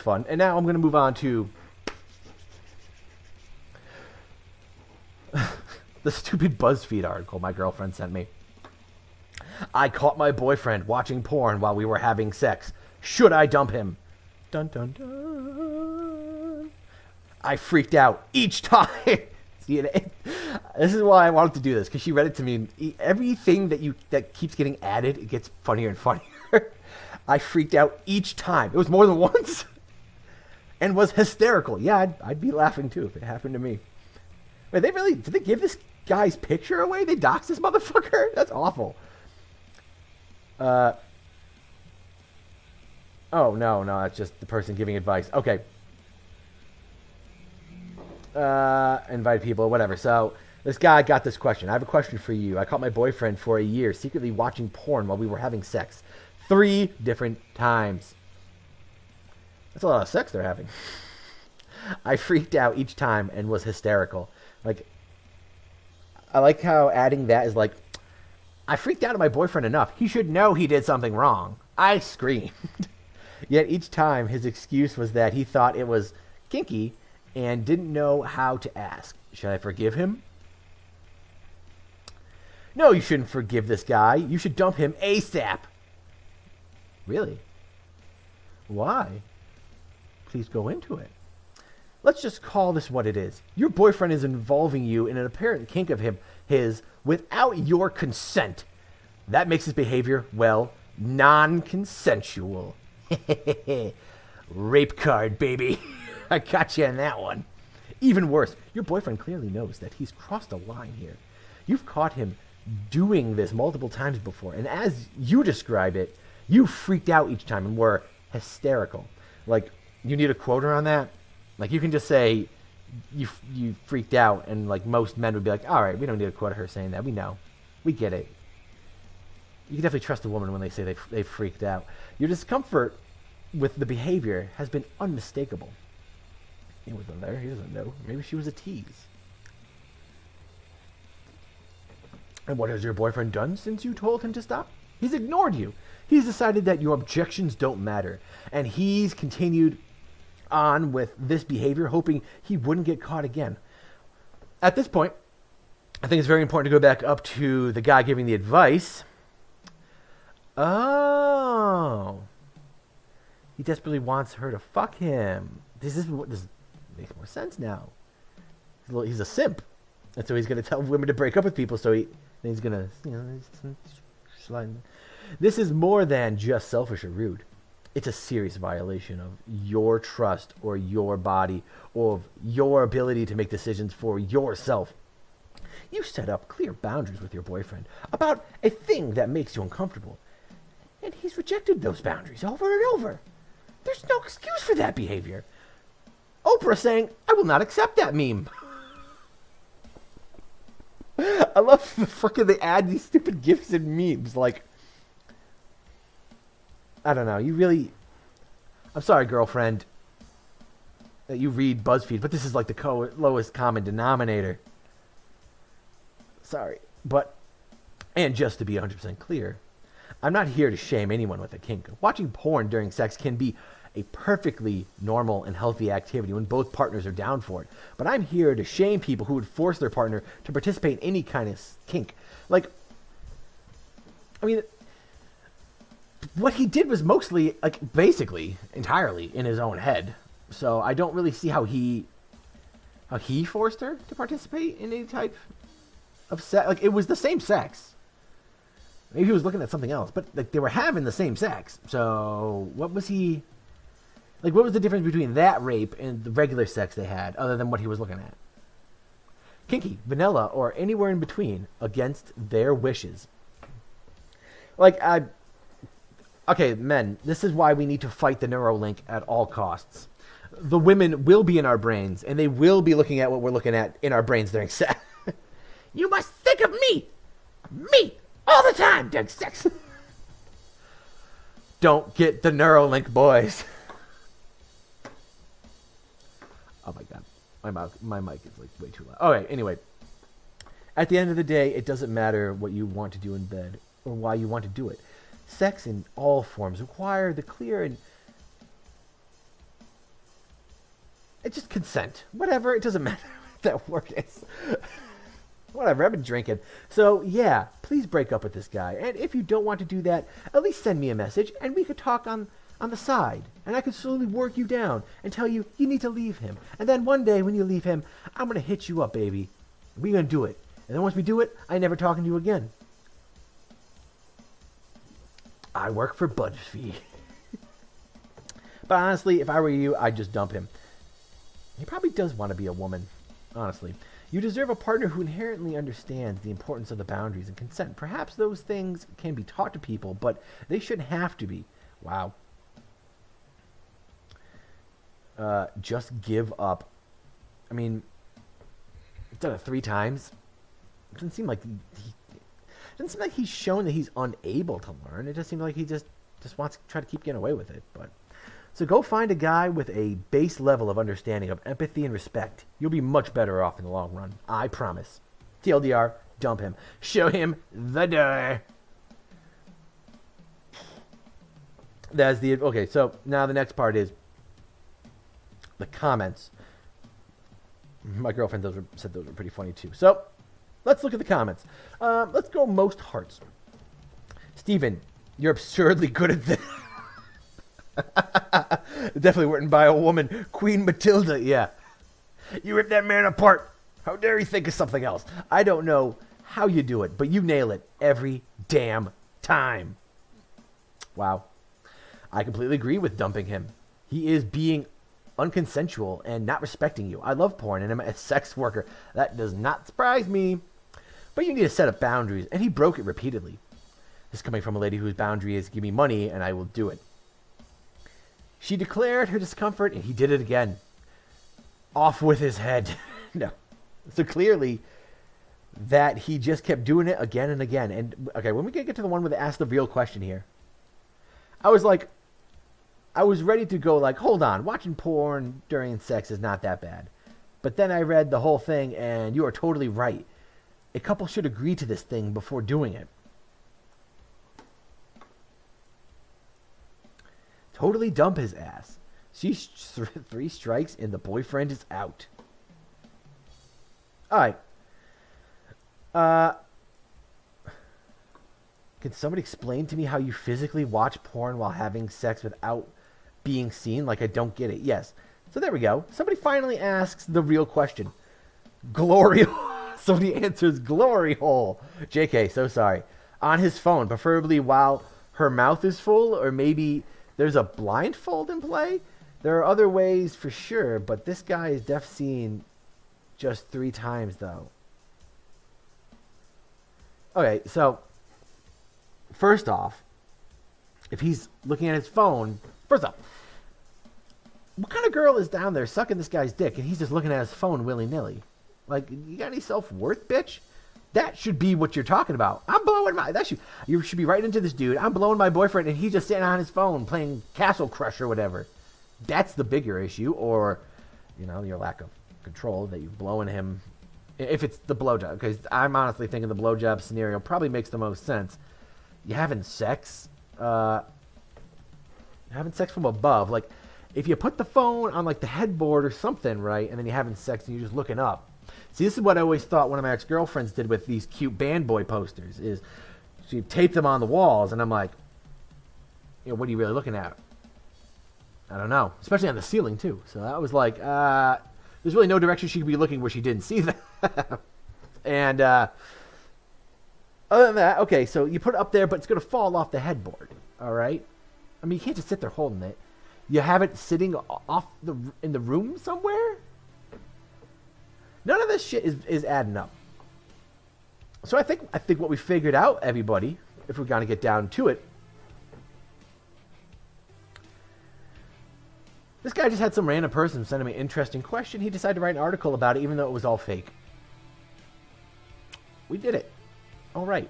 fun. And now I'm going to move on to the stupid Buzzfeed article my girlfriend sent me. I caught my boyfriend watching porn while we were having sex. Should I dump him? Dun dun dun. I freaked out each time. See, this is why I wanted to do this, because she read it to me. Everything that keeps getting added, it gets funnier and funnier. I freaked out each time. It was more than once, and was hysterical. Yeah, I'd be laughing too if it happened to me. Wait, did they give this guy's picture away? They doxed this motherfucker? That's awful. Oh, no, that's just the person giving advice. Okay. Invite people, whatever. So, this guy got this question. I have a question for you. I caught my boyfriend for a year secretly watching porn while we were having sex. 3 different times. That's a lot of sex they're having. I freaked out each time and was hysterical. Like, I like how adding that is like, I freaked out at my boyfriend enough. He should know he did something wrong. I screamed. Yet each time his excuse was that he thought it was kinky and didn't know how to ask. Should I forgive him? No, you shouldn't forgive this guy. You should dump him ASAP. Really? Why? Please go into it. Let's just call this what it is. Your boyfriend is involving you in an apparent kink of his without your consent. That makes his behavior, well, non-consensual. Rape card, baby. I got you in that one. Even worse, your boyfriend clearly knows that he's crossed a line here. You've caught him doing this multiple times before, and as you describe it, you freaked out each time and were hysterical. Like, you need a quote around that? Like, you can just say you freaked out, and like most men would be like, all right, we don't need a quote of her saying that. We know. We get it. You can definitely trust a woman when they say they freaked out. Your discomfort with the behavior has been unmistakable. He wasn't there. He doesn't know. Maybe she was a tease. And what has your boyfriend done since you told him to stop? He's ignored you. He's decided that your objections don't matter. And he's continued on with this behavior, hoping he wouldn't get caught again. At this point, I think it's very important to go back up to the guy giving the advice. Oh. He desperately wants her to fuck him. This makes more sense now. He's a simp. And so he's going to tell women to break up with people, so he's going to, slide. This is more than just selfish or rude. It's a serious violation of your trust or your body or of your ability to make decisions for yourself. You set up clear boundaries with your boyfriend about a thing that makes you uncomfortable. And he's rejected those boundaries over and over. There's no excuse for that behavior. Oprah saying, I will not accept that meme. I love the fucking they add these stupid gifs and memes. Like, I don't know. I'm sorry, girlfriend, that you read BuzzFeed, but this is like the lowest common denominator. Sorry. And just to be 100% clear, I'm not here to shame anyone with a kink. Watching porn during sex can be a perfectly normal and healthy activity when both partners are down for it. But I'm here to shame people who would force their partner to participate in any kind of kink. Like, I mean, what he did was mostly, like, basically, entirely in his own head. So I don't really see how he forced her to participate in any type of sex. Like, it was the same sex. Maybe he was looking at something else, but like they were having the same sex. So what was the difference between that rape and the regular sex they had, other than what he was looking at? Kinky, vanilla, or anywhere in between, against their wishes. Okay, men, this is why we need to fight the Neuralink at all costs. The women will be in our brains, and they will be looking at what we're looking at in our brains during sex. You must think of me! All the time during sex. Don't get the Neuralink, boys. Oh my god. My mic is like way too loud. Alright, anyway. At the end of the day, it doesn't matter what you want to do in bed or why you want to do it. Sex in all forms require the clear and It's just consent. Whatever. It doesn't matter what that word is. Whatever. I've been drinking. So, yeah, please break up with this guy. And if you don't want to do that, at least send me a message and we could talk on the side. And I could slowly work you down and tell you need to leave him. And then one day when you leave him, I'm going to hit you up, baby. We're going to do it. And then once we do it, I ain't never talking to you again. I work for Buzzfeed. But honestly, if I were you, I'd just dump him. He probably does want to be a woman, honestly. You deserve a partner who inherently understands the importance of the boundaries and consent. Perhaps those things can be taught to people, but they shouldn't have to be. Wow. Just give up. I mean, he's done it 3 times. It doesn't seem like he's shown that he's unable to learn. It just seems like he just wants to try to keep getting away with it. But so go find a guy with a base level of understanding of empathy and respect. You'll be much better off in the long run. I promise. TLDR, dump him. Show him the door. Okay, so now the next part is the comments. My girlfriend said those were pretty funny too. So let's look at the comments. Let's go most hearts. Steven, you're absurdly good at this. Definitely written by a woman. Queen Matilda, yeah. You ripped that man apart. How dare you think of something else? I don't know how you do it, but you nail it every damn time. Wow. I completely agree with dumping him. He is being unconsensual and not respecting you. I love porn and I'm a sex worker. That does not surprise me. But you need to set up boundaries, and he broke it repeatedly. This is coming from a lady whose boundary is give me money and I will do it. She declared her discomfort, and he did it again. Off with his head. No. So clearly that he just kept doing it again and again. And, okay, when we get to the one where they asked the real question here, I was ready to go like, hold on, watching porn during sex is not that bad. But then I read the whole thing, and you are totally right. A couple should agree to this thing before doing it. Totally dump his ass. She's 3 strikes and the boyfriend is out. Alright. Can somebody explain to me how you physically watch porn while having sex without being seen? Like, I don't get it. Yes. So there we go. Somebody finally asks the real question. Glory. Somebody answers glory hole. JK, so sorry. On his phone, preferably while her mouth is full, or maybe there's a blindfold in play. There are other ways for sure, but this guy is definitely seen just 3 times, though. Okay, so first off, if he's looking at his phone, first off, what kind of girl is down there sucking this guy's dick and he's just looking at his phone willy-nilly? Like, you got any self-worth, bitch? That should be what you're talking about. You should be right into this dude. I'm blowing my boyfriend and he's just sitting on his phone playing Castle Crush or whatever. That's the bigger issue. Or, your lack of control that you're blowing him. If it's the blowjob, because I'm honestly thinking the blowjob scenario probably makes the most sense. You having sex from above. Like, if you put the phone on like the headboard or something, right, and then you're having sex and you're just looking up. See, this is what I always thought one of my ex-girlfriends did with these cute band boy posters, is she taped them on the walls, and I'm like, what are you really looking at? I don't know. Especially on the ceiling, too. So I was like, there's really no direction she could be looking where she didn't see that. And other than that, okay, so you put it up there, but it's going to fall off the headboard, all right? I mean, you can't just sit there holding it. You have it sitting in the room somewhere? None of this shit is adding up. So I think what we figured out, everybody, if we're going to get down to it, this guy just had some random person send him an interesting question. He decided to write an article about it, even though it was all fake. We did it. All right.